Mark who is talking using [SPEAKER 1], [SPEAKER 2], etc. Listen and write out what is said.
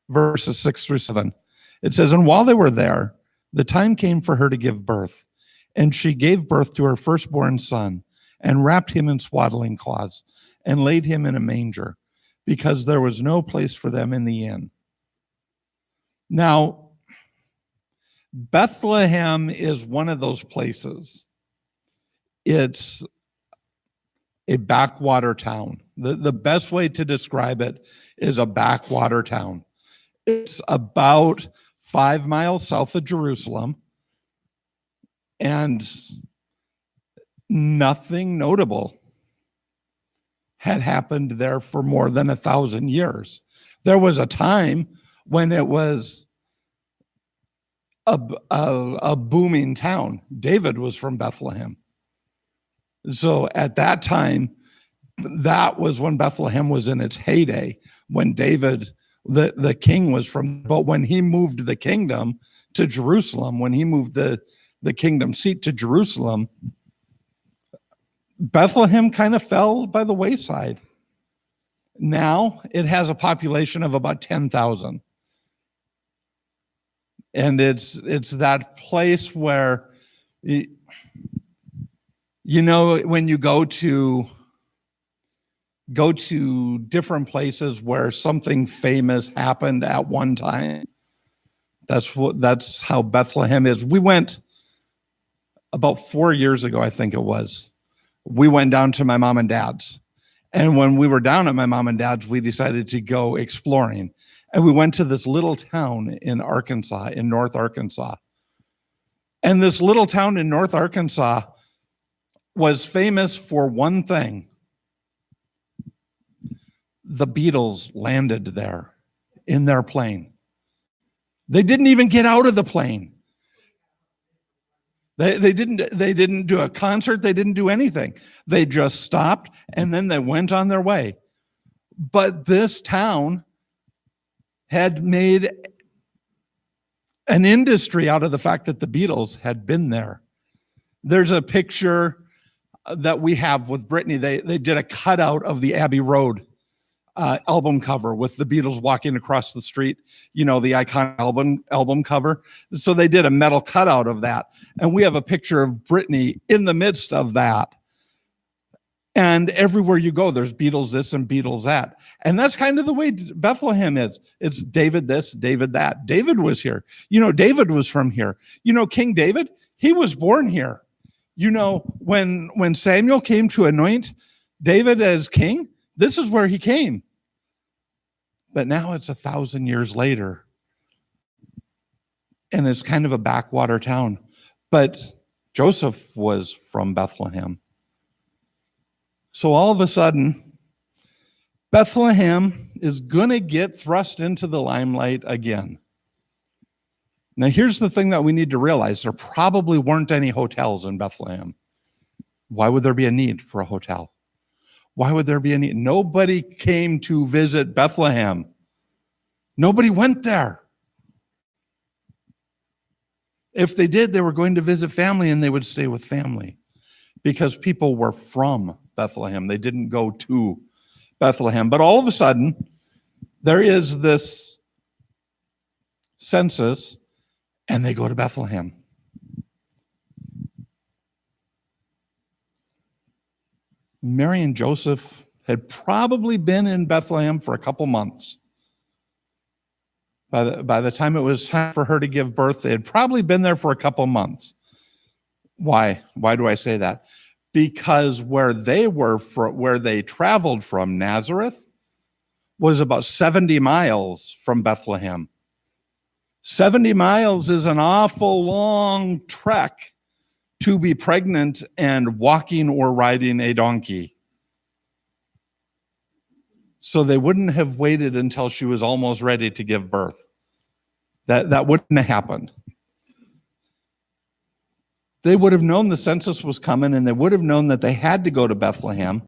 [SPEAKER 1] verses 6-7. It says, "And while they were there, the time came for her to give birth. And she gave birth to her firstborn son, and wrapped him in swaddling cloths, and laid him in a manger, because there was no place for them in the inn." Now, Bethlehem is one of those places. It's a backwater town. The best way to describe it is a backwater town. It's about 5 miles south of Jerusalem, and nothing notable had happened there for more than 1,000 years. There was a time when it was a booming town. David was from Bethlehem. So at that time, that was when Bethlehem was in its heyday, when David, the king, was from. But when he moved the kingdom to Jerusalem, when he moved the kingdom seat to Jerusalem, Bethlehem kind of fell by the wayside. Now it has a population of about 10,000. And it's that place where, you know, when you go to different places where something famous happened at one time, that's how Bethlehem is. We went about 4 years ago, I think it was. We went down to my mom and dad's. And when we were down at my mom and dad's, we decided to go exploring. And we went to this little town in Arkansas, in North Arkansas. And this little town in North Arkansas was famous for one thing. The Beatles landed there in their plane. They didn't even get out of the plane. They didn't do a concert. They didn't do anything. They just stopped and then they went on their way. But this town had made an industry out of the fact that the Beatles had been there. There's a picture that we have with Brittany. They did a cutout of the Abbey Road album cover with the Beatles walking across the street, you know, the iconic album cover. So they did a metal cutout of that. And we have a picture of Brittany in the midst of that. And everywhere you go, there's Beatles this and Beatles that. And that's kind of the way Bethlehem is. It's David this, David that. David was here. You know, David was from here. You know, King David, he was born here. You know, when Samuel came to anoint David as king, this is where he came. But now it's 1,000 years later. And it's kind of a backwater town. But Joseph was from Bethlehem. So all of a sudden, Bethlehem is going to get thrust into the limelight again. Now, here's the thing that we need to realize. There probably weren't any hotels in Bethlehem. Why would there be a need for a hotel? Why would there be a need? Nobody came to visit Bethlehem. Nobody went there. If they did, they were going to visit family and they would stay with family because people were from Bethlehem. They didn't go to Bethlehem. But all of a sudden, there is this census and they go to Bethlehem. Mary and Joseph had probably been in Bethlehem for a couple months. By the time it was time for her to give birth, they had probably been there for a couple months. Why? Why do I say that? Because where they traveled from, Nazareth, was about 70 miles from Bethlehem. 70 miles is an awful long trek to be pregnant and walking or riding a donkey. So they wouldn't have waited until she was almost ready to give birth. That wouldn't have happened. They would have known the census was coming, and they would have known that they had to go to Bethlehem.